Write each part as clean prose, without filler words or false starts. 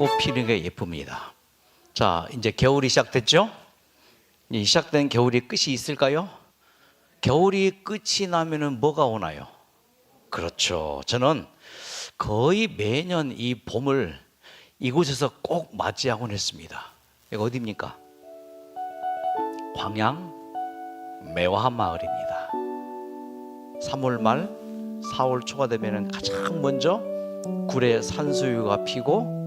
꽃 피는 게 예쁩니다. 자, 이제 겨울이 시작됐죠? 이 시작된 겨울이 끝이 있을까요? 겨울이 끝이 나면은 뭐가 오나요? 그렇죠. 저는 거의 매년 이 봄을 이곳에서 꼭 맞이하곤 했습니다. 여기 어디입니까? 광양 매화 마을입니다. 3월 말 4월 초가 되면은 가장 먼저 굴에 산수유가 피고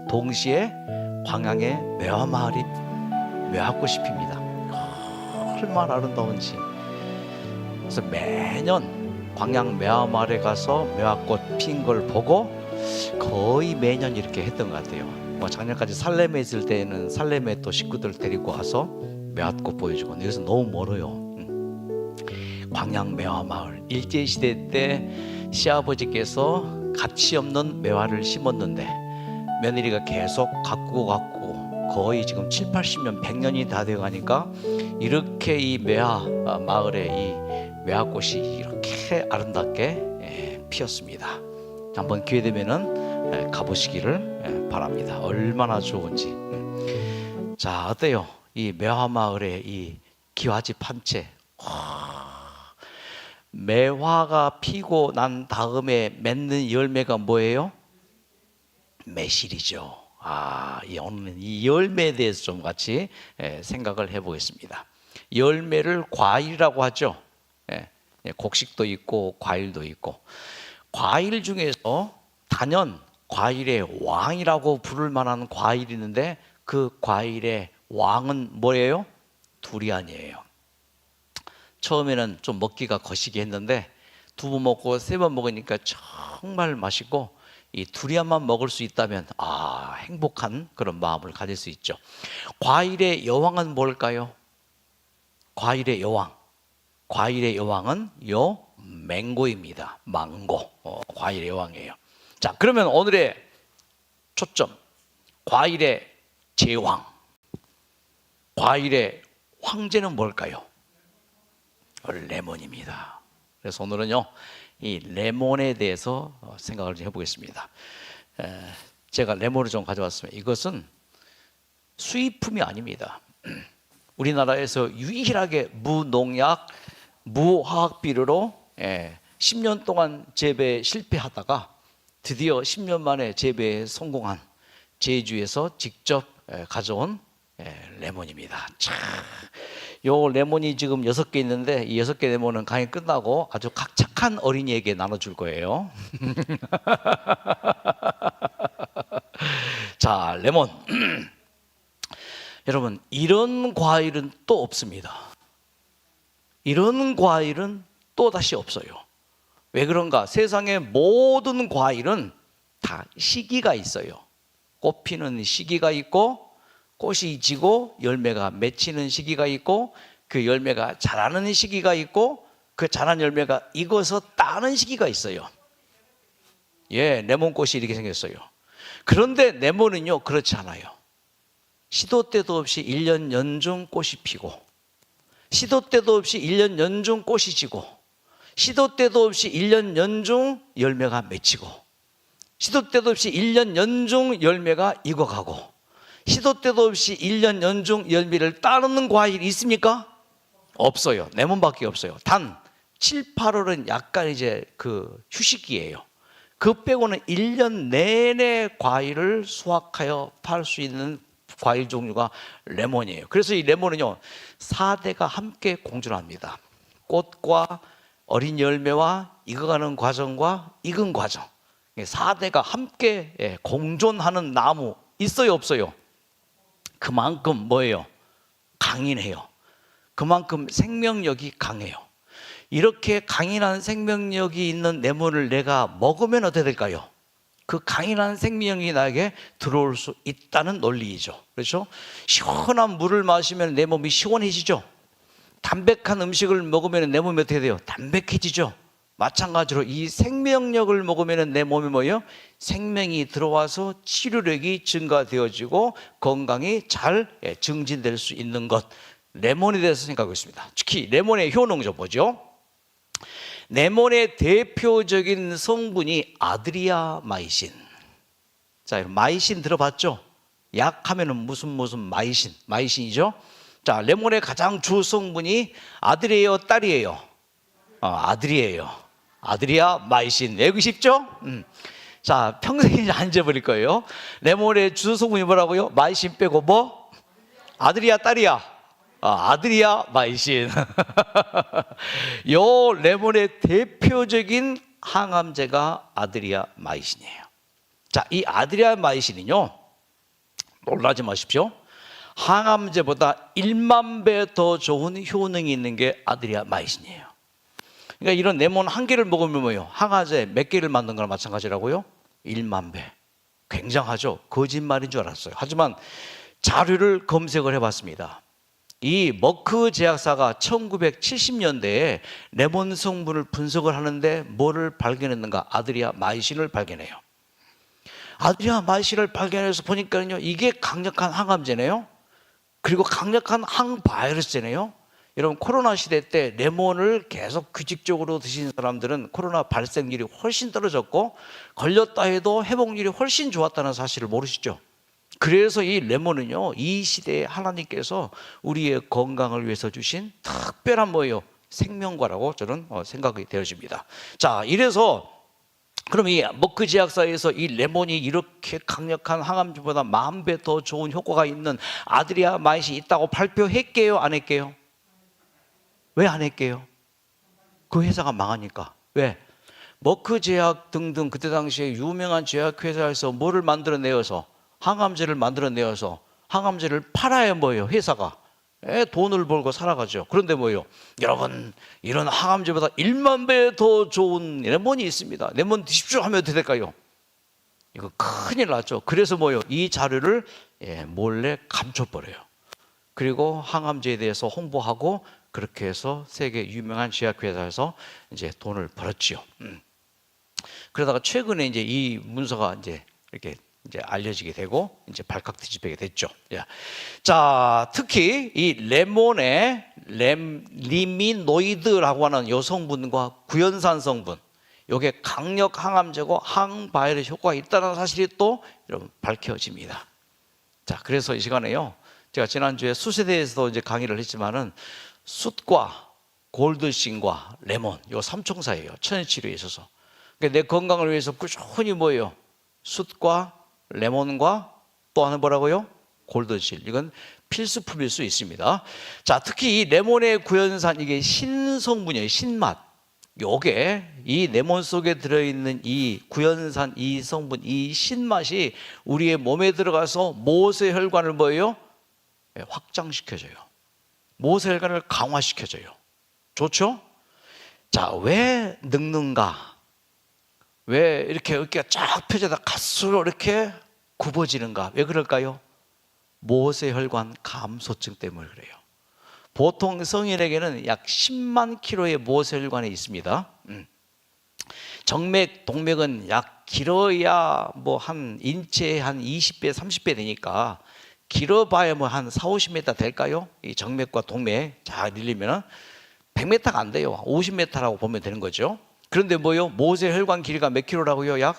동시에 광양의 매화 마을이 매화꽃이 핍니다. 얼마나 아름다운지. 그래서 매년 광양 매화 마을에 가서 매화꽃 핀 걸 보고 거의 매년 이렇게 했던 것 같아요. 뭐 작년까지 살렘에 있을 때는 살렘에 또 식구들 데리고 와서 매화꽃 보여주고, 근데 여기서 너무 멀어요. 광양 매화 마을, 일제시대 때 시아버지께서 가치 없는 매화를 심었는데 며느리가 계속 가꾸고 거의 지금 7, 80년, 100년이 다 되어 가니까 이렇게 이 매화 마을에 이 매화꽃이 이렇게 아름답게 피었습니다. 한번 기회 되면은 가보시기를 바랍니다. 얼마나 좋은지. 자, 어때요? 이 매화 마을의 이 기와집 한 채. 매화가 피고 난 다음에 맺는 열매가 뭐예요? 매실이죠. 오늘은 이 열매에 대해서 좀 같이 생각을 해보겠습니다. 열매를 과일이라고 하죠. 곡식도 있고 과일도 있고, 과일 중에서 단연 과일의 왕이라고 부를 만한 과일이 있는데 그 과일의 왕은 뭐예요? 두리안이에요. 처음에는 좀 먹기가 거시기 했는데 두 번 먹고 세 번 먹으니까 정말 맛있고, 이 두리안만 먹을 수 있다면 행복한 그런 마음을 가질 수 있죠. 과일의 여왕은 뭘까요? 과일의 여왕. 과일의 여왕은 맹고입니다. 망고. 과일의 여왕이에요. 자, 그러면 오늘의 초점, 과일의 제왕, 과일의 황제는 뭘까요? 레몬입니다. 그래서 오늘은요, 이 레몬에 대해서 생각을 좀 해보겠습니다. 제가 레몬을 좀 가져왔습니다. 이것은 수입품이 아닙니다. 우리나라에서 유일하게 무농약, 무화학 비료로 10년 동안 재배에 실패하다가 드디어 10년 만에 재배에 성공한 제주에서 직접 가져온 레몬입니다. 참, 요 레몬이 지금 6개 있는데 이 6개 레몬은 강의 끝나고 아주 착한 어린이에게 나눠줄 거예요. 자, 레몬. 여러분, 이런 과일은 또 없습니다. 이런 과일은 또 다시 없어요. 왜 그런가? 세상의 모든 과일은 다 시기가 있어요. 꽃 피는 시기가 있고, 꽃이 지고 열매가 맺히는 시기가 있고, 그 열매가 자라는 시기가 있고, 그 자란 열매가 익어서 따는 시기가 있어요. 레몬꽃이 이렇게 생겼어요. 그런데 레몬은요, 그렇지 않아요. 시도 때도 없이 1년 연중 꽃이 피고, 시도 때도 없이 1년 연중 꽃이 지고, 시도 때도 없이 1년 연중 열매가 맺히고, 시도 때도 없이 1년 연중 열매가 익어가고, 시도 때도 없이 1년 연중 열매를 따르는 과일이 있습니까? 없어요. 레몬밖에 없어요. 단 7, 8월은 약간 이제 그 휴식기예요. 그 빼고는 1년 내내 과일을 수확하여 팔 수 있는 과일 종류가 레몬이에요. 그래서 이 레몬은요, 4대가 함께 공존합니다. 꽃과 어린 열매와 익어가는 과정과 익은 과정, 4대가 함께 공존하는 나무 있어요, 없어요? 그만큼 뭐예요? 강인해요. 그만큼 생명력이 강해요. 이렇게 강인한 생명력이 있는 레몬을 내가 먹으면 어떻게 될까요? 그 강인한 생명력이 나에게 들어올 수 있다는 논리이죠. 그렇죠? 시원한 물을 마시면 내 몸이 시원해지죠. 담백한 음식을 먹으면 내 몸이 어떻게 돼요? 담백해지죠. 마찬가지로 이 생명력을 먹으면 내 몸이 뭐예요? 생명이 들어와서 치료력이 증가되어지고 건강이 잘 증진될 수 있는 것, 레몬에 대해서 생각하고 있습니다. 특히 레몬의 효능 좀 보죠. 레몬의 대표적인 성분이 아드리아마이신. 자, 마이신 들어봤죠? 약 하면은 무슨 마이신이죠? 자, 레몬의 가장 주 성분이 아들이에요, 딸이에요? 아들이에요. 아들이야 마이신. 외우기 쉽죠? 자, 평생 이제 안 잊어버릴 거예요. 레몬의 주 성분이 뭐라고요? 마이신 빼고 뭐? 아들이야, 딸이야? 아들이야 마이신. 요 레몬의 대표적인 항암제가 아드리아 마이신이에요. 자, 이 아드리아 마이신은요, 놀라지 마십시오. 항암제보다 1만 배 더 좋은 효능이 있는 게 아드리아 마이신이에요. 그러니까 이런 레몬 한 개를 먹으면 뭐예요? 항암제 몇 개를 만든 거나 마찬가지라고요? 1만 배. 굉장하죠? 거짓말인 줄 알았어요. 하지만 자료를 검색을 해봤습니다. 이 머크 제약사가 1970년대에 레몬 성분을 분석을 하는데 뭐를 발견했는가? 아드리아 마이신을 발견해요. 아드리아 마이신을 발견해서 보니까요, 이게 강력한 항암제네요. 그리고 강력한 항바이러스제네요. 여러분, 코로나 시대 때 레몬을 계속 규칙적으로 드시는 사람들은 코로나 발생률이 훨씬 떨어졌고, 걸렸다 해도 회복률이 훨씬 좋았다는 사실을 모르시죠? 그래서 이 레몬은요, 이 시대에 하나님께서 우리의 건강을 위해서 주신 특별한 뭐예요? 생명과라고 저는 생각이 되어집니다. 자, 이래서 그럼 이 머크 제약사에서 이 레몬이 이렇게 강력한 항암제보다 10,000배 더 좋은 효과가 있는 아드리아 마이신이 있다고 발표했게요, 안 했게요? 왜 안 했게요? 그 회사가 망하니까. 왜? 머크 제약 등등 그때 당시에 유명한 제약회사에서 뭐를 만들어내어서, 항암제를 만들어내어서 항암제를 팔아야 뭐예요? 회사가 돈을 벌고 살아가죠. 그런데 뭐예요? 여러분, 이런 항암제보다 1만 배 더 좋은 레몬이 있습니다. 레몬 드십시오 하면 어떻게 될까요? 이거 큰일 났죠. 그래서 뭐예요? 이 자료를 몰래 감춰버려요. 그리고 항암제에 대해서 홍보하고 그렇게 해서 세계 유명한 제약회사에서 이제 돈을 벌었지요. 그러다가 최근에 이제 이 문서가 이제 이렇게 이제 알려지게 되고 이제 발칵 뒤집히게 됐죠. 자, 특히 이 레몬의 리미노이드라고 하는 요 성분과 구연산 성분, 요게 강력 항암제고 항바이러스 효과가 있다는 사실이 또 여러분 밝혀집니다. 자, 그래서 이 시간에요, 제가 지난주에 숯에 대해서도 이제 강의를 했지만은 숯과 골드신과 레몬, 요 삼총사예요. 천연치료에 있어서. 그러니까 내 건강을 위해서 꾸준히 뭐예요? 숯과 레몬과 또 하나 뭐라고요? 골드실. 이건 필수품일 수 있습니다. 자, 특히 이 레몬의 구연산, 이게 신성분이에요. 신맛. 요게 이 레몬 속에 들어있는 이 구연산, 이 성분, 이 신맛이 우리의 몸에 들어가서 모세혈관을 뭐예요? 확장시켜줘요. 모세혈관을 강화시켜줘요. 좋죠? 자, 왜 늙는가? 왜 이렇게 어깨가 쫙 펴져다 갈수록 이렇게 굽어지는가? 왜 그럴까요? 모세혈관 감소증 때문에 그래요. 보통 성인에게는 약 10만 킬로의 모세혈관이 있습니다. 정맥, 동맥은 약 길어야 뭐 한 인체의 한 20배, 30배 되니까 길어봐야 뭐 한 4, 50m 될까요? 이 정맥과 동맥 잘 일리면 100m가 안 돼요. 50m라고 보면 되는 거죠. 그런데 뭐요? 모세혈관 길이가 몇 킬로라고요?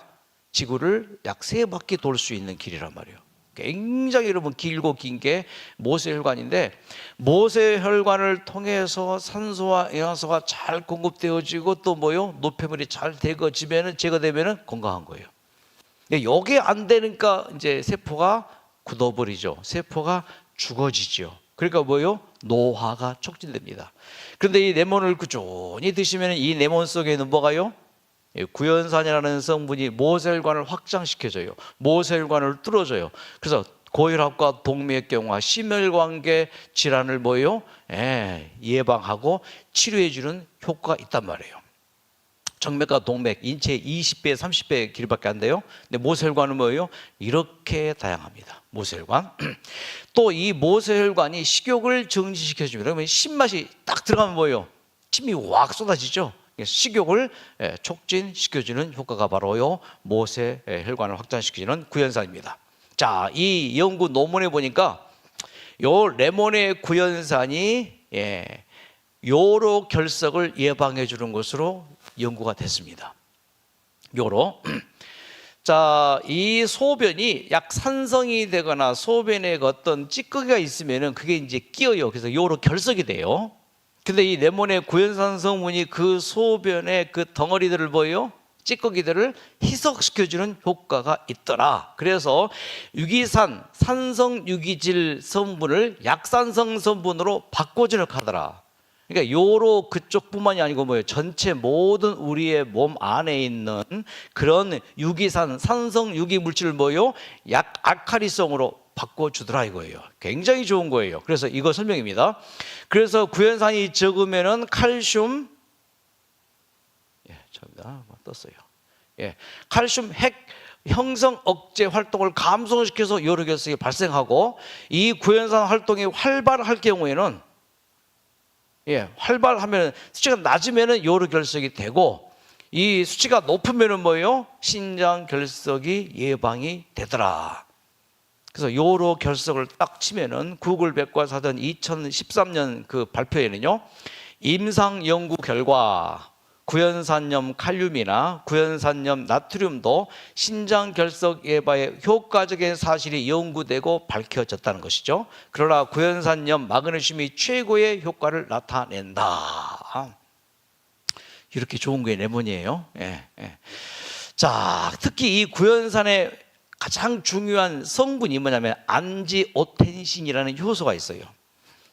지구를 약 3바퀴 돌 수 있는 길이란 말이에요. 굉장히 여러분 길고 긴 게 모세혈관인데, 모세혈관을 통해서 산소와 영양소가 잘 공급되어지고 또 뭐요? 노폐물이 잘 제거되면은 건강한 거예요. 근데 이게 안 되니까 이제 세포가 굳어버리죠. 세포가 죽어지죠. 그러니까 뭐요? 노화가 촉진됩니다. 그런데 이 레몬을 꾸준히 드시면 이 레몬 속에는 뭐가요? 구연산이라는 성분이 모세혈관을 확장시켜줘요. 모세혈관을 뚫어줘요. 그래서 고혈압과 동맥경화, 심혈관계 질환을 뭐예요? 예방하고 치료해주는 효과가 있단 말이에요. 정맥과 동맥, 인체의 20배, 30배 길이밖에 안 돼요. 근데 모세혈관은 뭐예요? 이렇게 다양합니다. 모세혈관. 또 이 모세혈관이 식욕을 정지시켜줍니다. 그러면 신맛이 딱 들어가면 뭐예요? 침이 확 쏟아지죠. 식욕을 촉진시켜주는 효과가 바로요 모세혈관을 확장시키는 구연산입니다. 자, 이 연구 논문에 보니까 요 레몬의 구연산이 요로 결석을 예방해 주는 것으로 연구가 됐습니다. 요로. 자, 이 소변이 약산성이 되거나 소변에 어떤 찌꺼기가 있으면은 그게 이제 끼어요. 그래서 요로 결석이 돼요. 근데 이 레몬의 구연산 성분이 그 소변의 그 덩어리들을 뭐예요? 찌꺼기들을 희석시켜주는 효과가 있더라. 그래서 유기산, 산성 유기질 성분을 약산성 성분으로 바꿔주는 하더라. 그러니까 요로 그쪽뿐만이 아니고 뭐예요? 전체 모든 우리의 몸 안에 있는 그런 유기산, 산성 유기 물질을 뭐예요? 약 알칼리성으로 바꿔주더라 이거예요. 굉장히 좋은 거예요. 그래서 이거 설명입니다. 그래서 구연산이 적으면은 칼슘, 저기다 떴어요. 칼슘 핵 형성 억제 활동을 감소시켜서 요로 결석이 발생하고, 이 구연산 활동이 활발할 경우에는 활발하면 수치가 낮으면은 요로 결석이 되고, 이 수치가 높으면은 뭐예요? 신장 결석이 예방이 되더라. 그래서 요로 결석을 딱 치면은 구글 백과사전 2013년 그 발표에는요, 임상 연구 결과 구연산염 칼륨이나 구연산염 나트륨도 신장 결석 예방에 효과적인 사실이 연구되고 밝혀졌다는 것이죠. 그러나 구연산염 마그네슘이 최고의 효과를 나타낸다. 이렇게 좋은 게 레몬이에요. 자, 특히 이 구연산의 가장 중요한 성분이 뭐냐면 안지오텐신이라는 효소가 있어요.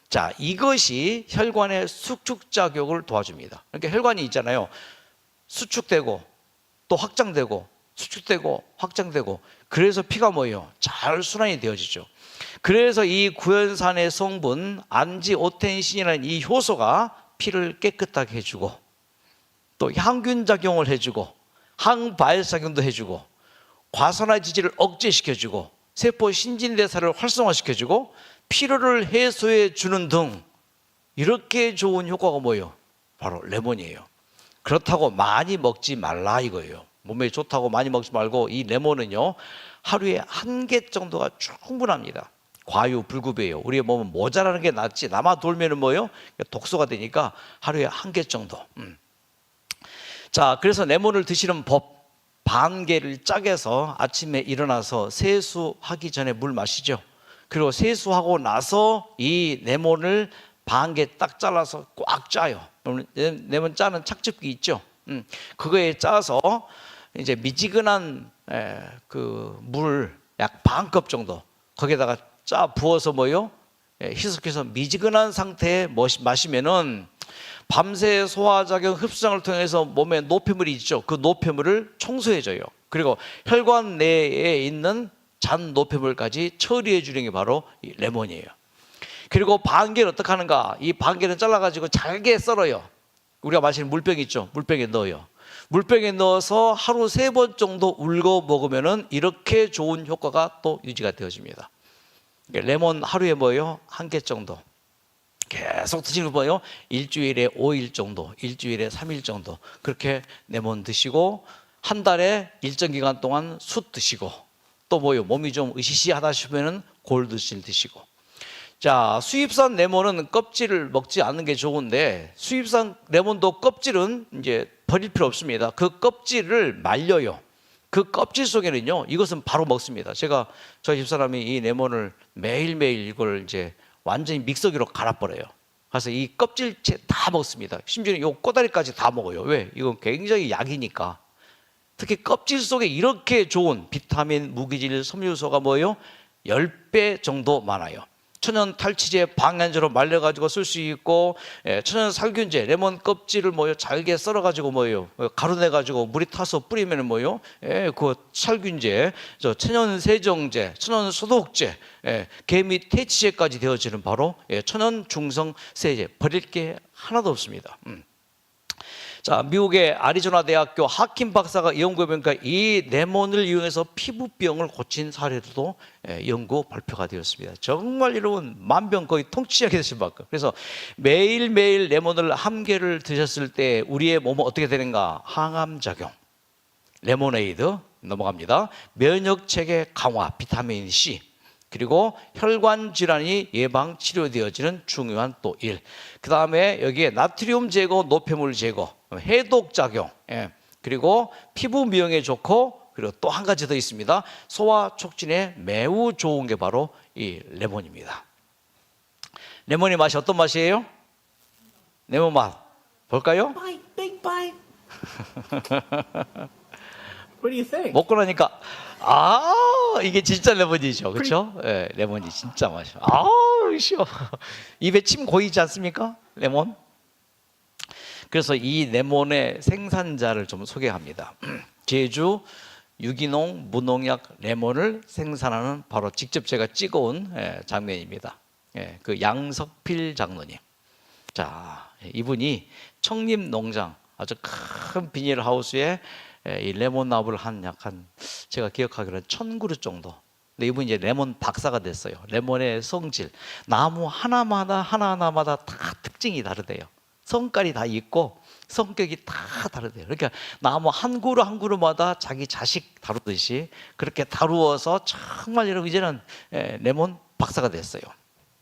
자, 이것이 혈관의 수축작용을 도와줍니다. 그러니까 혈관이 있잖아요. 수축되고 또 확장되고 수축되고 확장되고, 그래서 피가 뭐예요? 잘 순환이 되어지죠. 그래서 이 구연산의 성분 안지오텐신이라는 이 효소가 피를 깨끗하게 해주고, 또 항균 작용을 해주고, 항바이러스 작용도 해주고, 과산화 지질을 억제시켜주고, 세포 신진대사를 활성화시켜주고, 피로를 해소해 주는 등 이렇게 좋은 효과가 뭐예요? 바로 레몬이에요. 그렇다고 많이 먹지 말라 이거예요. 몸에 좋다고 많이 먹지 말고, 이 레몬은요 하루에 1개 정도가 충분합니다. 과유불급이에요. 우리의 몸은 모자라는 게 낫지, 남아 돌면은 뭐예요? 독소가 되니까 하루에 1개 정도. 자, 그래서 레몬을 드시는 법, 반 개를 짜게서 아침에 일어나서 세수하기 전에 물 마시죠. 그리고 세수하고 나서 이 레몬을 반 개 딱 잘라서 꽉 짜요. 레몬 짜는 착즙기 있죠. 그거에 짜서 이제 미지근한 그 물 약 반 컵 정도 거기에다가 짜 부어서 뭐요? 희석해서 미지근한 상태에 마시면은 밤새 소화작용 흡수장을 통해서 몸에 노폐물이 있죠. 그 노폐물을 청소해줘요. 그리고 혈관 내에 있는 잔 노폐물까지 처리해 주는 게 바로 이 레몬이에요. 그리고 반 개를 어떻게 하는가? 이 반 개는 잘라가지고 잘게 썰어요. 우리가 마시는 물병 있죠? 물병에 넣어요. 물병에 넣어서 하루 3번 정도 울고 먹으면은 이렇게 좋은 효과가 또 유지가 되어집니다. 레몬 하루에 뭐예요? 1개 정도 계속 드시는 거예요. 일주일에 5일 정도, 일주일에 3일 정도 그렇게 레몬 드시고, 한 달에 일정 기간 동안 숯 드시고, 또 뭐요? 몸이 좀 으시시하다 싶으면은 골드실 드시고. 자, 수입산 레몬은 껍질을 먹지 않는 게 좋은데, 수입산 레몬도 껍질은 이제 버릴 필요 없습니다. 그 껍질을 말려요. 그 껍질 속에는요, 이것은 바로 먹습니다. 제가 저희 집사람이 이 레몬을 매일매일 이걸 이제 완전히 믹서기로 갈아버려요. 그래서 이 껍질째 다 먹습니다. 심지어는 이 꼬다리까지 다 먹어요. 왜? 이건 굉장히 약이니까. 특히 껍질 속에 이렇게 좋은 비타민, 무기질, 섬유소가 뭐예요? 10배 정도 많아요. 천연 탈취제 방향제로 말려가지고 쓸 수 있고, 천연 살균제, 레몬 껍질을 뭐요? 잘게 썰어가지고 뭐요? 가루내가지고 물이 타서 뿌리면 뭐요? 그 살균제, 천연 세정제, 천연 소독제, 개미 퇴치제까지 되어지는 바로 천연 중성 세제. 버릴 게 하나도 없습니다. 자, 미국의 아리조나 대학교 하킴 박사가 연구해보니까 이 레몬을 이용해서 피부병을 고친 사례도 연구 발표가 되었습니다. 정말 여러분 만병 거의 통치하게 되실 만큼. 그래서 매일매일 레몬을 1개를 드셨을 때 우리의 몸은 어떻게 되는가? 항암작용, 레모네이드 넘어갑니다. 면역체계 강화, 비타민 C, 그리고 혈관 질환이 예방 치료되어지는 중요한 또 일. 그 다음에 여기에 나트륨 제거, 노폐물 제거, 해독 작용, 그리고 피부 미용에 좋고 그리고 또 한 가지 더 있습니다. 소화 촉진에 매우 좋은 게 바로 이 레몬입니다. 레몬의 맛이 어떤 맛이에요? 레몬 맛 볼까요? Bite, big bite. What do you think? 먹고 나니까 이게 진짜 레몬이죠, 그렇죠? 예, 레몬이 진짜 맛이요. 쉬워. 입에 침 고이지 않습니까? 레몬. 그래서 이 레몬의 생산자를 좀 소개합니다. 제주 유기농 무농약 레몬을 생산하는 바로 직접 제가 찍어온 장면입니다. 그 양석필 장로님. 자, 이분이 청림농장 아주 큰 비닐하우스에 이 레몬 나무를 약한 제가 기억하기로는 1000그루 정도. 근데 이분이 이제 레몬 박사가 됐어요. 레몬의 성질, 나무 하나하나마다 다 특징이 다르대요. 성깔이 다 있고 성격이 다 다르대요. 그러니까 나무 한 그루 한 그루마다 자기 자식 다루듯이 그렇게 다루어서 정말 여러분 이제는 레몬 박사가 됐어요.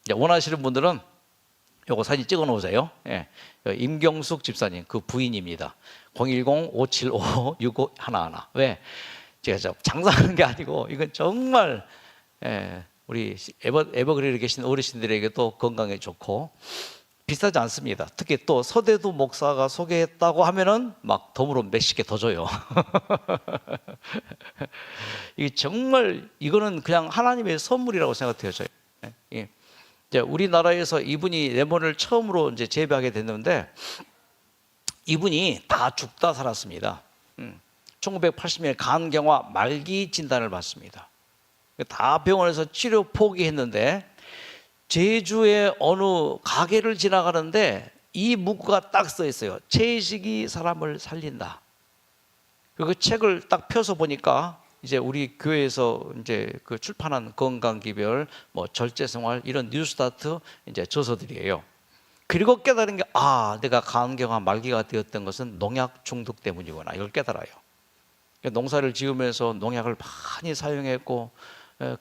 원하시는 분들은 요거 사진 찍어 놓으세요. 임경숙 집사님 그 부인입니다. 010-575-6511. 왜? 제가 장사하는 게 아니고 이건 정말 우리 에버그레이에 계신 어르신들에게도 건강에 좋고 비싸지 않습니다. 특히 또 서대두 목사가 소개했다고 하면은 막 덤으로 몇십 개 더 줘요. 이게 정말 이거는 그냥 하나님의 선물이라고 생각해요. 우리나라에서 이분이 레몬을 처음으로 이제 재배하게 됐는데 이분이 다 죽다 살았습니다. 1980년에 간경화 말기 진단을 받습니다. 다 병원에서 치료 포기했는데 제주의 어느 가게를 지나가는데 이 문구가 딱 써 있어요. 채식이 사람을 살린다. 그 책을 딱 펴서 보니까 이제 우리 교회에서 이제 그 출판한 건강기별, 뭐 절제생활 이런 뉴스타트 이제 저서들이에요. 그리고 깨달은 게 내가 간경화 말기가 되었던 것은 농약 중독 때문이구나. 이걸 깨달아요. 농사를 지으면서 농약을 많이 사용했고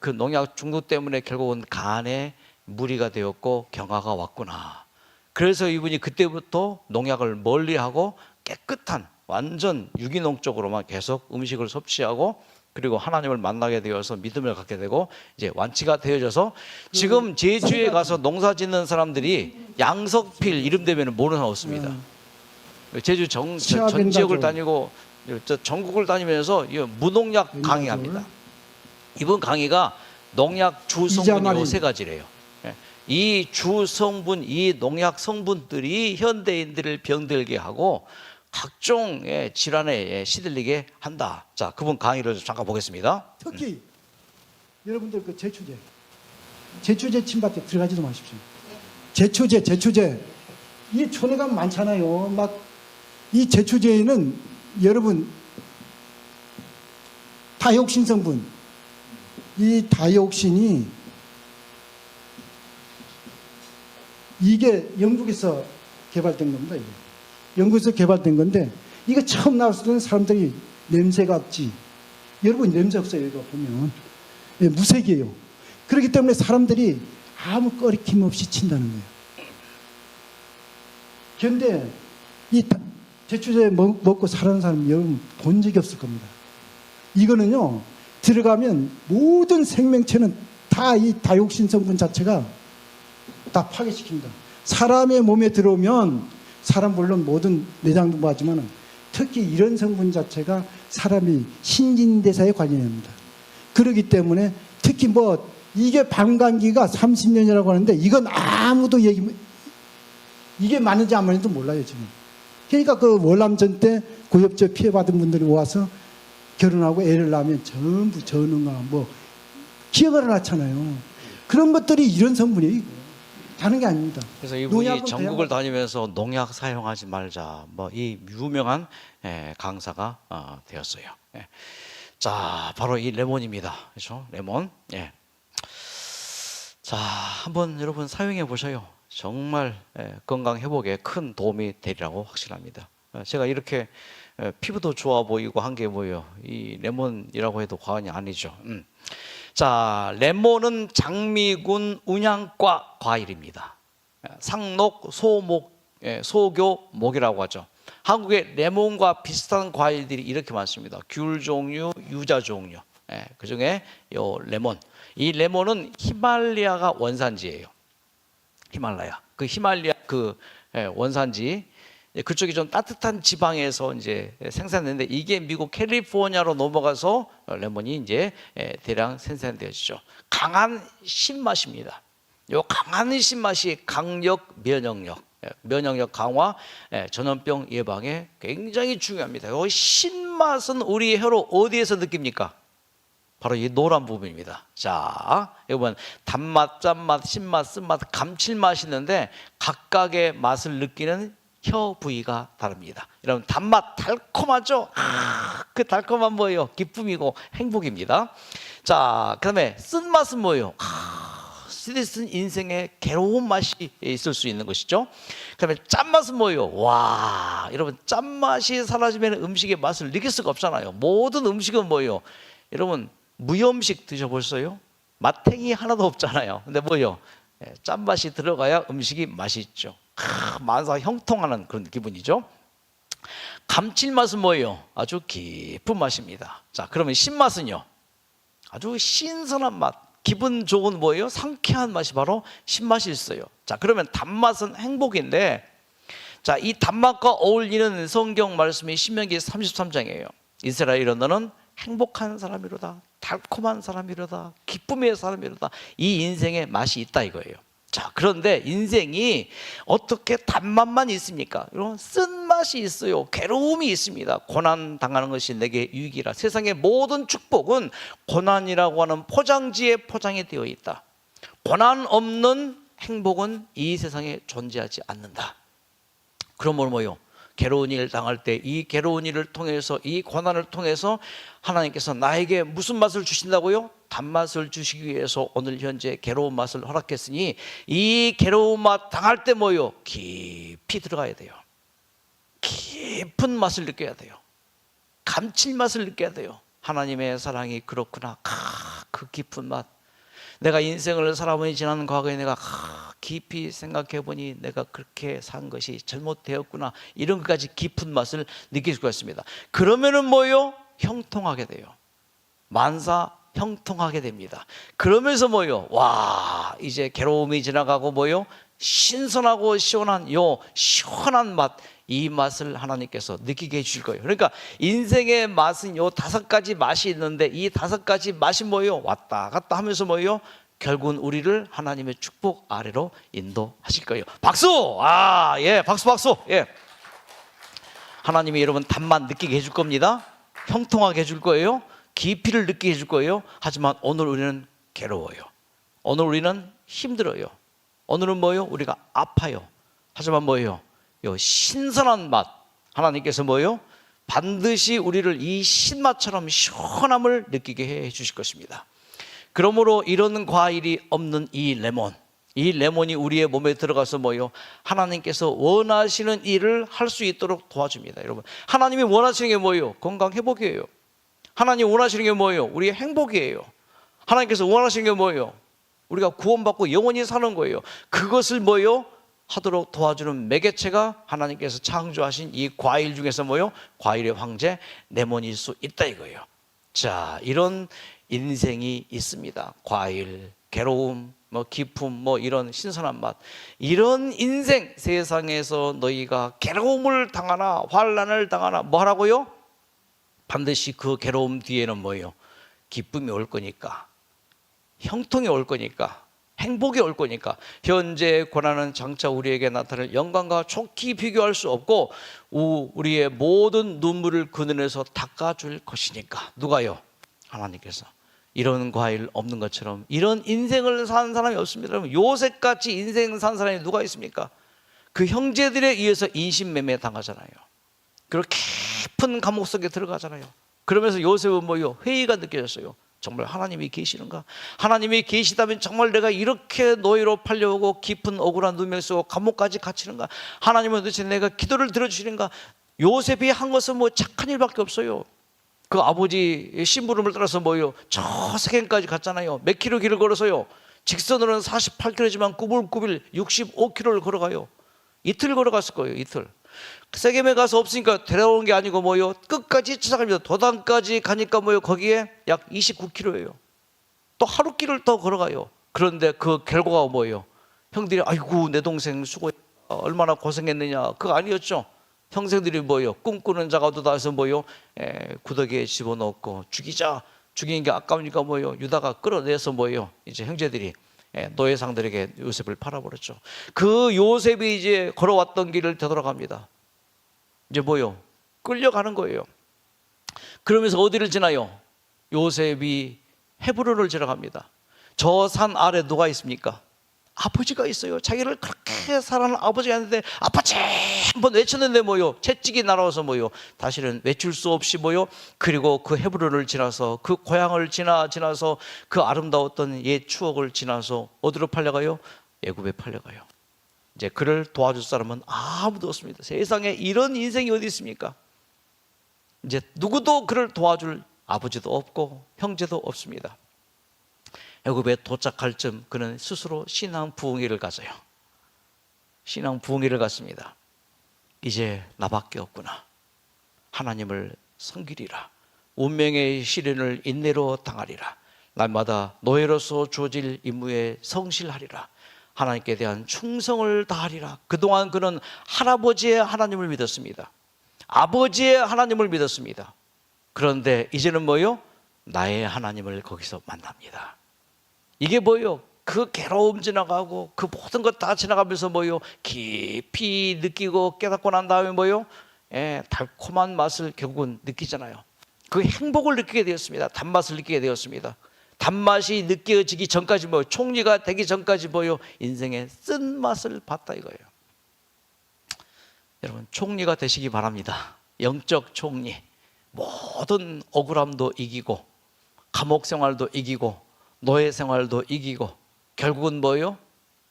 그 농약 중독 때문에 결국은 간에 무리가 되었고 경화가 왔구나. 그래서 이분이 그때부터 농약을 멀리하고 깨끗한 완전 유기농 쪽으로만 계속 음식을 섭취하고 그리고 하나님을 만나게 되어서 믿음을 갖게 되고 이제 완치가 되어져서 지금 제주에 가서 농사 짓는 사람들이 양석필 이름 되면 모르는 사람 없습니다. 제주 전 지역을 다니고 전국을 다니면서 무농약 강의합니다. 이번 강의가 농약 주성분이 세 가지래요. 이 주성분, 이 농약 성분들이 현대인들을 병들게 하고 각종 질환에 시들리게 한다. 자, 그분 강의를 잠깐 보겠습니다. 특히 여러분들 그 제초제 침밭에 들어가지도 마십시오. 제초제 이 촌에가 많잖아요. 막 이 제초제에는 여러분 다이옥신 성분, 이 다이옥신이 이게 영국에서 개발된 겁니다. 이게. 영국에서 개발된 건데 이거 처음 나왔을 때는 사람들이 냄새가 없지. 여러분 냄새 없어요. 이거 보면 무색이에요. 그렇기 때문에 사람들이 아무 꺼리낌 없이 친다는 거예요. 그런데 이 제초제 먹고 살아는 사람 여러분 본 적이 없을 겁니다. 이거는요 들어가면 모든 생명체는 다 이 다이옥신 성분 자체가 다 파괴시킵니다. 사람의 몸에 들어오면 사람 물론 모든 내장도 하지만 특히 이런 성분 자체가 사람이 신진대사에 관련합니다. 그렇기 때문에 특히 뭐 이게 방광기가 30년이라고 하는데 이건 아무도 이게 맞는지 안 맞는지도 몰라요 지금. 그러니까 그 월남전 때 고엽제 피해받은 분들이 와서 결혼하고 애를 낳으면 전부 전응아 뭐 기억을 낳잖아요. 그런 것들이 이런 성분이에요. 다른 게 아닙니다. 그래서 이분이 전국을 다니면서 농약 사용하지 말자 뭐 이 유명한 강사가 되었어요. 자, 바로 이 레몬입니다. 그렇죠? 레몬. 자, 한번 여러분 사용해 보셔요. 정말 건강 회복에 큰 도움이 되리라고 확신합니다. 제가 이렇게 피부도 좋아 보이고 한 게 뭐예요? 이 레몬이라고 해도 과언이 아니죠. 자, 레몬은 장미군 운양과 과일입니다. 상록, 소목, 소교목이라고 하죠. 한국에 레몬과 비슷한 과일들이 이렇게 많습니다. 귤 종류, 유자 종류. 예, 그 중에 요 레몬. 이 레몬은 히말라야가 원산지예요. 히말라야. 그 히말라야 그 원산지. 그쪽이 좀 따뜻한 지방에서 이제 생산되는데 이게 미국 캘리포니아로 넘어가서 레몬이 이제 대량 생산되어지죠. 강한 신맛입니다. 요 강한 신맛이 강력 면역력 강화, 전염병 예방에 굉장히 중요합니다. 요 신맛은 우리 혀로 어디에서 느낍니까? 바로 이 노란 부분입니다. 자, 여러분 단맛, 짠맛, 신맛, 쓴맛, 감칠맛이 있는데 각각의 맛을 느끼는 혀 부위가 다릅니다. 여러분 단맛 달콤하죠? 그 달콤한 뭐예요? 기쁨이고 행복입니다. 자, 그다음에 쓴맛은 뭐예요? 쓰디쓴 인생의 괴로운 맛이 있을 수 있는 것이죠. 그다음에 짠맛은 뭐예요? 와, 여러분 짠맛이 사라지면 음식의 맛을 느낄 수가 없잖아요. 모든 음식은 뭐예요? 여러분 무염식 드셔보셨어요? 맛탱이 하나도 없잖아요. 근데 뭐예요? 짠맛이 들어가야 음식이 맛있죠. 만사 형통하는 그런 기분이죠. 감칠맛은 뭐예요? 아주 깊은 맛입니다. 자, 그러면 신맛은요? 아주 신선한 맛, 기분 좋은 뭐예요? 상쾌한 맛이 바로 신맛이 있어요. 자, 그러면 단맛은 행복인데, 자, 이 단맛과 어울리는 성경 말씀이 신명기 33장이에요. 이스라엘아 너는 행복한 사람이로다, 달콤한 사람이로다, 기쁨의 사람이로다. 이 인생에 맛이 있다 이거예요. 자, 그런데 인생이 어떻게 단맛만 있습니까? 이런 쓴맛이 있어요. 괴로움이 있습니다. 고난 당하는 것이 내게 유익이라. 세상의 모든 축복은 고난이라고 하는 포장지에 포장이 되어 있다. 고난 없는 행복은 이 세상에 존재하지 않는다. 그러므로 뭐요? 괴로운 일 당할 때 이 괴로운 일을 통해서, 이 고난을 통해서 하나님께서 나에게 무슨 맛을 주신다고요? 단맛을 주시기 위해서 오늘 현재 괴로운 맛을 허락했으니 이 괴로운 맛 당할 때 뭐요? 깊이 들어가야 돼요. 깊은 맛을 느껴야 돼요. 감칠맛을 느껴야 돼요. 하나님의 사랑이 그렇구나. 그 깊은 맛. 내가 인생을 살아보니 지난 과거에 내가 깊이 생각해 보니 내가 그렇게 산 것이 잘못되었구나. 이런 것까지 깊은 맛을 느낄 수가 있습니다. 그러면은 뭐요? 형통하게 돼요. 만사 형통하게 됩니다. 그러면서 뭐요? 와, 이제 괴로움이 지나가고 뭐요? 신선하고 시원한 요 시원한 맛, 이 맛을 하나님께서 느끼게 해주실 거예요. 그러니까 인생의 맛은 요 5가지 맛이 있는데 이 5가지 맛이 뭐예요? 왔다 갔다 하면서 뭐예요? 결국은 우리를 하나님의 축복 아래로 인도하실 거예요. 박수! 아, 예, 박수. 예. 하나님이 여러분 단맛 느끼게 해줄 겁니다. 형통하게 해줄 거예요. 깊이를 느끼게 해줄 거예요. 하지만 오늘 우리는 괴로워요. 오늘 우리는 힘들어요. 오늘은 뭐예요? 우리가 아파요. 하지만 뭐예요? 요 신선한 맛, 하나님께서 뭐예요? 반드시 우리를 이 신맛처럼 시원함을 느끼게 해 주실 것입니다. 그러므로 이런 과일이 없는 이 레몬이 우리의 몸에 들어가서 뭐예요? 하나님께서 원하시는 일을 할 수 있도록 도와줍니다. 여러분, 하나님이 원하시는 게 뭐예요? 건강 회복이에요. 하나님 원하시는 게 뭐예요? 우리의 행복이에요. 하나님께서 원하시는 게 뭐예요? 우리가 구원받고 영원히 사는 거예요. 그것을 뭐예요? 하도록 도와주는 매개체가 하나님께서 창조하신 이 과일 중에서 뭐예요? 과일의 황제 레몬일 수 있다 이거예요. 자, 이런 인생이 있습니다. 과일, 괴로움, 기쁨, 이런 신선한 맛. 이런 인생, 세상에서 너희가 괴로움을 당하나 환난을 당하나 뭐 하라고요? 반드시 그 괴로움 뒤에는 뭐예요? 기쁨이 올 거니까, 형통이 올 거니까, 행복이 올 거니까. 현재 고난은 장차 우리에게 나타날 영광과 좋게 비교할 수 없고 우리의 모든 눈물을 그늘에서 닦아줄 것이니까. 누가요? 하나님께서. 이런 과일 없는 것처럼 이런 인생을 사는 사람이 없습니다. 여러분, 요셉같이 인생 산 사람이 누가 있습니까? 그 형제들에 의해서 인신매매 당하잖아요. 그리고 깊은 감옥 속에 들어가잖아요. 그러면서 요셉은 뭐요? 회의가 느껴졌어요. 정말 하나님이 계시는가? 하나님이 계시다면 정말 내가 이렇게 노예로 팔려오고 깊은 억울한 누명을 쓰고 감옥까지 갇히는가? 하나님은 도대체 내가 기도를 들어주시는가? 요셉이 한 것은 착한 일밖에 없어요. 그 아버지 심부름을 따라서 뭐요? 저 세계까지 갔잖아요. 몇 킬로 길을 걸어서요. 직선으로는 48km지만 꾸불꾸불 65km를 걸어가요. 이틀 걸어갔을 거예요. 이틀. 세겜에 가서 없으니까 데려오는 게 아니고 뭐요? 끝까지 찾아갑니다. 도단까지 가니까 뭐요? 거기에 약 29km예요. 또 하루 길을 더 걸어가요. 그런데 그 결과가 뭐예요? 형들이 아이고 내 동생 수고했다, 얼마나 고생했느냐, 그거 아니었죠. 형제들이 뭐예요? 꿈꾸는 자가 돋아서 뭐예요? 구더기에 집어넣고 죽이는 게 아까우니까 뭐예요? 유다가 끌어내서 뭐예요? 이제 형제들이 노예상들에게 요셉을 팔아버렸죠. 그 요셉이 이제 걸어왔던 길을 되돌아갑니다. 이제 뭐예요? 끌려가는 거예요. 그러면서 어디를 지나요? 요셉이 헤브론을 지나갑니다. 저 산 아래 누가 있습니까? 아버지가 있어요. 자기를 그렇게 사랑하는 아버지가 있는데 아버지 한번 외쳤는데 뭐요? 채찍이 날아와서 뭐요? 다시는 외칠 수 없이 뭐요? 그리고 그 헤브론을 지나서 그 고향을 지나서 그 아름다웠던 옛 추억을 지나서 어디로 팔려가요? 애굽에 팔려가요. 이제 그를 도와줄 사람은 아무도 없습니다. 세상에 이런 인생이 어디 있습니까? 이제 누구도 그를 도와줄 아버지도 없고 형제도 없습니다. 애굽에 도착할 쯤 그는 스스로 신앙 부흥회를 가져요. 신앙 부흥회를 갔습니다. 이제 나밖에 없구나. 하나님을 섬기리라. 운명의 시련을 인내로 당하리라. 날마다 노예로서 주어질 임무에 성실하리라. 하나님께 대한 충성을 다하리라. 그동안 그는 할아버지의 하나님을 믿었습니다. 아버지의 하나님을 믿었습니다. 그런데 이제는 뭐요? 나의 하나님을 거기서 만납니다. 이게 뭐요? 그 괴로움 지나가고 그 모든 것 다 지나가면서 뭐요? 깊이 느끼고 깨닫고 난 다음에 뭐요? 달콤한 맛을 결국은 느끼잖아요. 그 행복을 느끼게 되었습니다. 단맛을 느끼게 되었습니다. 단맛이 느껴지기 전까지 뭐요? 총리가 되기 전까지 뭐요? 인생의 쓴맛을 봤다 이거예요. 여러분, 총리가 되시기 바랍니다. 영적 총리. 모든 억울함도 이기고 감옥 생활도 이기고 노예 생활도 이기고 결국은 뭐예요?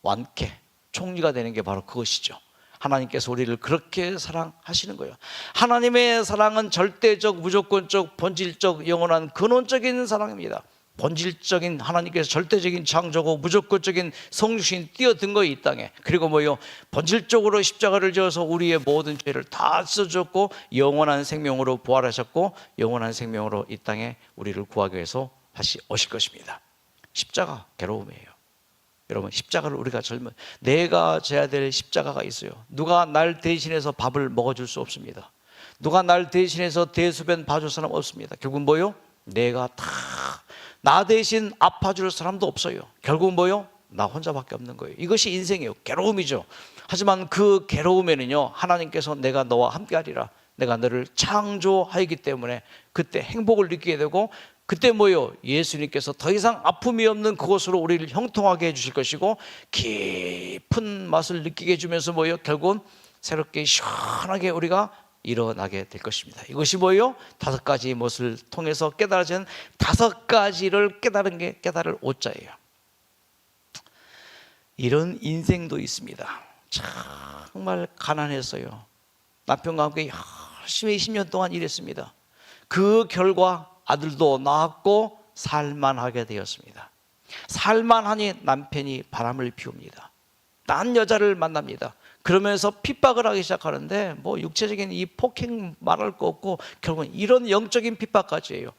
완쾌, 총리가 되는 게 바로 그것이죠. 하나님께서 우리를 그렇게 사랑하시는 거예요. 하나님의 사랑은 절대적, 무조건적, 본질적, 영원한 근원적인 사랑입니다. 본질적인 하나님께서 절대적인 창조고 무조건적인 성육신 뛰어든 거예요, 이 땅에. 그리고 뭐요? 본질적으로 십자가를 지어서 우리의 모든 죄를 다 씻어줬고 영원한 생명으로 부활하셨고 영원한 생명으로 이 땅에 우리를 구하기 위해서 다시 오실 것입니다. 십자가 괴로움이에요. 여러분, 십자가를 우리가 내가 져야 될 십자가가 있어요. 누가 날 대신해서 밥을 먹어줄 수 없습니다. 누가 날 대신해서 대수변 봐줄 사람 없습니다. 결국 뭐요? 내가 다 나 대신 아파줄 사람도 없어요. 결국 뭐요? 나 혼자밖에 없는 거예요. 이것이 인생이에요. 괴로움이죠. 하지만 그 괴로움에는요, 하나님께서 내가 너와 함께하리라, 내가 너를 창조하였기 때문에 그때 행복을 느끼게 되고, 그때 뭐요? 예수님께서 더 이상 아픔이 없는 그곳으로 우리를 형통하게 해주실 것이고 깊은 맛을 느끼게 해주면서 뭐요? 결국은 새롭게 시원하게 우리가 일어나게 될 것입니다. 이것이 뭐예요? 5가지 못을 통해서 깨달아진 5가지를 깨달은 게 깨달을 오자예요. 이런 인생도 있습니다. 정말 가난했어요. 남편과 함께 열심히 20년 동안 일했습니다. 그 결과 아들도 낳았고 살만하게 되었습니다. 살만하니 남편이 바람을 피웁니다. 딴 여자를 만납니다. 그러면서 핍박을 하기 시작하는데 뭐 육체적인 이 폭행 말할 거 없고 결국은 이런 영적인 핍박까지예요.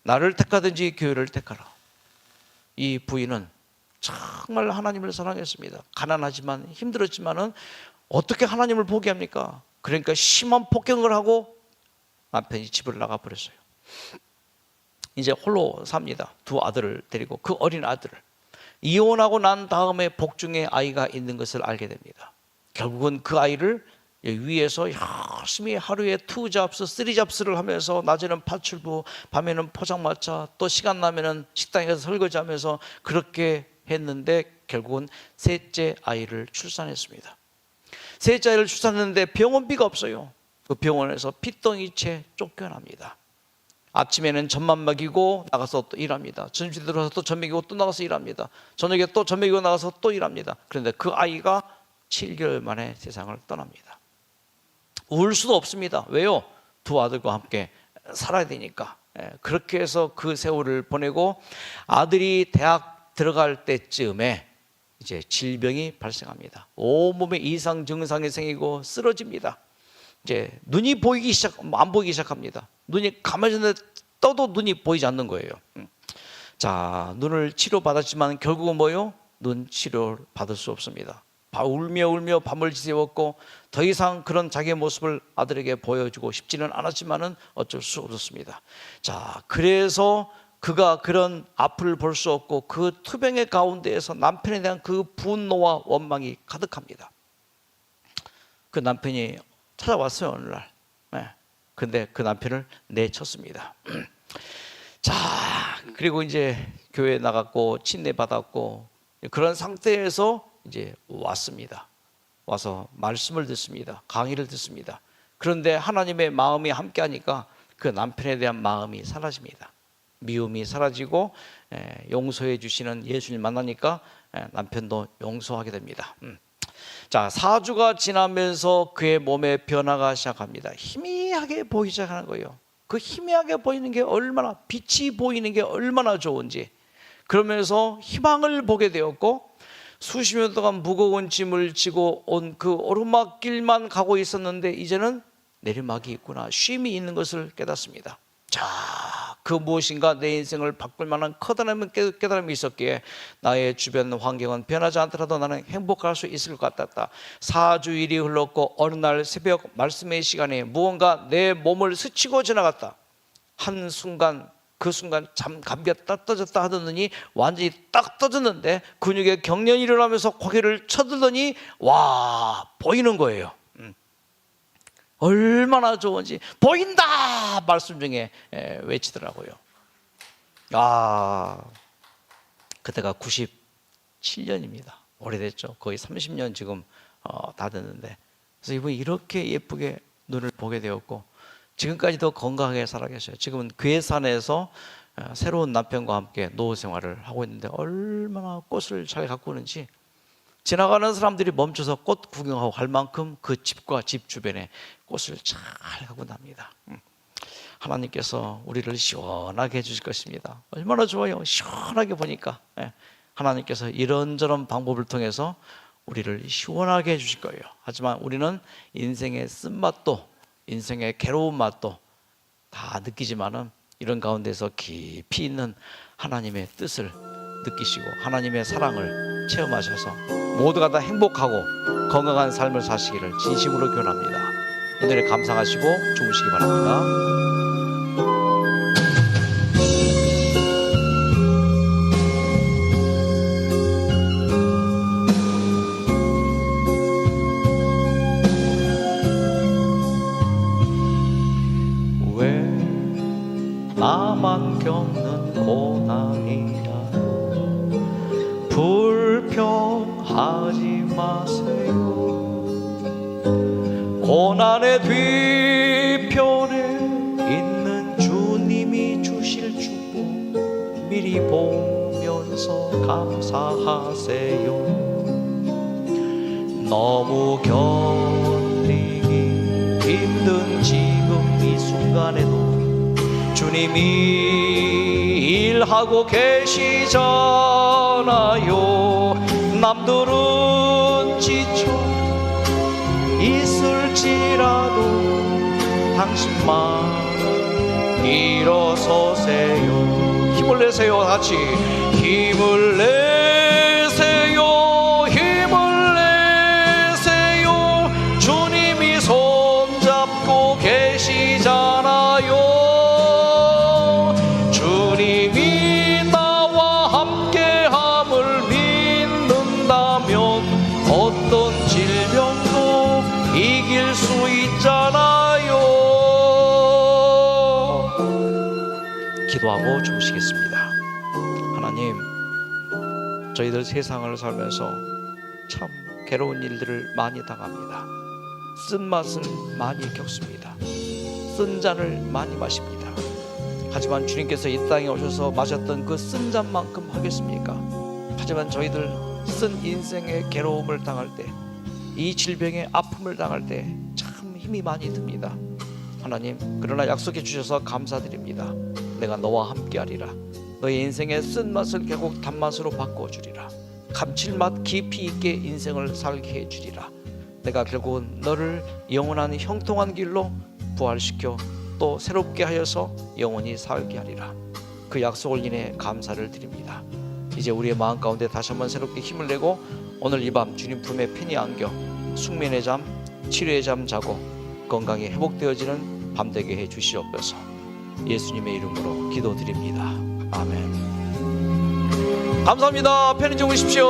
나를 택하든지 교회를 택하라. 이 부인은 정말 하나님을 사랑했습니다. 가난하지만 힘들었지만은 어떻게 하나님을 포기합니까? 그러니까 심한 폭행을 하고 남편이 집을 나가 버렸어요. 이제 홀로 삽니다. 2 아들을 데리고, 그 어린 아들을. 이혼하고 난 다음에 복중에 아이가 있는 것을 알게 됩니다. 결국은 그 아이를 위에서 열심히 하루에 2잡스, 3잡스를 하면서 낮에는 파출부, 밤에는 포장마차, 또 시간 나면은 식당에서 설거지하면서 그렇게 했는데 결국은 3째 아이를 출산했습니다. 3째 아이를 출산했는데 병원비가 없어요. 그 병원에서 핏덩이채 쫓겨납니다. 아침에는 젖만 먹이고 나가서 또 일합니다. 점심 들어서 또 젖 먹이고 또 나가서 일합니다. 저녁에 또 젖 먹이고 나가서 또 일합니다. 그런데 그 아이가 7개월 만에 세상을 떠납니다. 울 수도 없습니다. 왜요? 2 아들과 함께 살아야 되니까. 그렇게 해서 그 세월을 보내고 아들이 대학 들어갈 때쯤에 이제 질병이 발생합니다. 온몸에 이상 증상이 생기고 쓰러집니다. 이제 눈이 안 보이기 시작합니다. 눈이 가만히 떠도 눈이 보이지 않는 거예요. 자, 눈을 치료받았지만 결국은 뭐요? 눈 치료를 받을 수 없습니다. 울며 밤을 지새웠고 더 이상 그런 자기의 모습을 아들에게 보여주고 싶지는 않았지만은 어쩔 수 없었습니다. 자, 그래서 그가 그런 앞을 볼 수 없고 그 투병의 가운데에서 남편에 대한 그 분노와 원망이 가득합니다. 그 남편이 찾아왔어요, 어느 날. 네. 근데 그 남편을 내쳤습니다. 자, 그리고 이제 교회에 나갔고 침례 받았고 그런 상태에서 이제 왔습니다. 와서 말씀을 듣습니다. 강의를 듣습니다. 그런데 하나님의 마음이 함께하니까 그 남편에 대한 마음이 사라집니다. 미움이 사라지고 용서해 주시는 예수님 만나니까 남편도 용서하게 됩니다. 자, 4주가 지나면서 그의 몸에 변화가 시작합니다. 희미하게 보이기 시작하는 거예요. 그 희미하게 보이는 게 얼마나, 빛이 보이는 게 얼마나 좋은지. 그러면서 희망을 보게 되었고 수십 년 동안 무거운 짐을 지고 온 그 오르막길만 가고 있었는데 이제는 내리막이 있구나, 쉼이 있는 것을 깨닫습니다. 자, 그 무엇인가 내 인생을 바꿀 만한 커다란 깨달음이 있었기에 나의 주변 환경은 변하지 않더라도 나는 행복할 수 있을 것 같았다. 4주일이 흘렀고 어느 날 새벽 말씀의 시간에 무언가 내 몸을 스치고 지나갔다. 한순간, 그 순간 잠 감겼다 떠졌다 하더니 완전히 딱 떠졌는데 근육에 경련이 일어나면서 고개를 쳐들더니 와, 보이는 거예요. 얼마나 좋은지. 보인다 말씀 중에 외치더라고요. 아, 그때가 97년입니다 오래됐죠. 거의 30년 지금 다 됐는데, 그래서 이분이 이렇게 예쁘게 눈을 보게 되었고 지금까지도 건강하게 살아계셔요. 지금은 괴산에서 새로운 남편과 함께 노후 생활을 하고 있는데 얼마나 꽃을 잘 가꾸는지 지나가는 사람들이 멈춰서 꽃 구경하고 갈 만큼 그 집과 집 주변에 꽃을 잘 가꾼답니다. 하나님께서 우리를 시원하게 해주실 것입니다. 얼마나 좋아요. 시원하게 보니까 하나님께서 이런저런 방법을 통해서 우리를 시원하게 해주실 거예요. 하지만 우리는 인생의 쓴맛도 인생의 괴로운 맛도 다 느끼지만은 이런 가운데서 깊이 있는 하나님의 뜻을 느끼시고 하나님의 사랑을 체험하셔서 모두가 다 행복하고 건강한 삶을 사시기를 진심으로 기원합니다. 이 노래 감상하시고 주무시기 바랍니다. 왜 나만 겪는 고난이야, 불평하지 마세요. 고난의 뒤편에 있는 주님이 주실 축복 미리 보면서 감사하세요. 너무 견디기 힘든 지금 이 순간에도 주님이 일하고 계시잖아요. 남들은 지쳐 있을지라도 당신만 일어서세요. 힘을 내세요. 같이 힘을 내세요. 힘을 내세요. 주님이 손잡고 계시잖아요. 주님이 나와 함께함을 믿는다면 어떤 질병도 이길 수 있잖아요. 기도하고 주무시겠습니다. 하나님, 저희들 세상을 살면서 참 괴로운 일들을 많이 당합니다. 쓴맛을 많이 겪습니다. 쓴 잔을 많이 마십니다. 하지만 주님께서 이 땅에 오셔서 마셨던 그 쓴 잔만큼 하겠습니까? 하지만 저희들 쓴 인생의 괴로움을 당할 때, 이 질병의 아픔을 당할 때 참 힘이 많이 듭니다. 하나님, 그러나 약속해 주셔서 감사드립니다. 내가 너와 함께하리라. 너의 인생의 쓴맛을 결국 단맛으로 바꿔주리라. 감칠맛 깊이 있게 인생을 살게 해주리라. 내가 결국은 너를 영원한 형통한 길로 부활시켜 또 새롭게 하여서 영원히 살게 하리라. 그 약속을 인해 감사를 드립니다. 이제 우리의 마음 가운데 다시 한번 새롭게 힘을 내고 오늘 이 밤 주님 품에 편히 안겨 숙면의 잠, 치료의 잠 자고 건강이 회복되어지는 밤 되게 해 주시옵소서. 예수님의 이름으로 기도드립니다. 아멘. 감사합니다. 편히 주무십시오.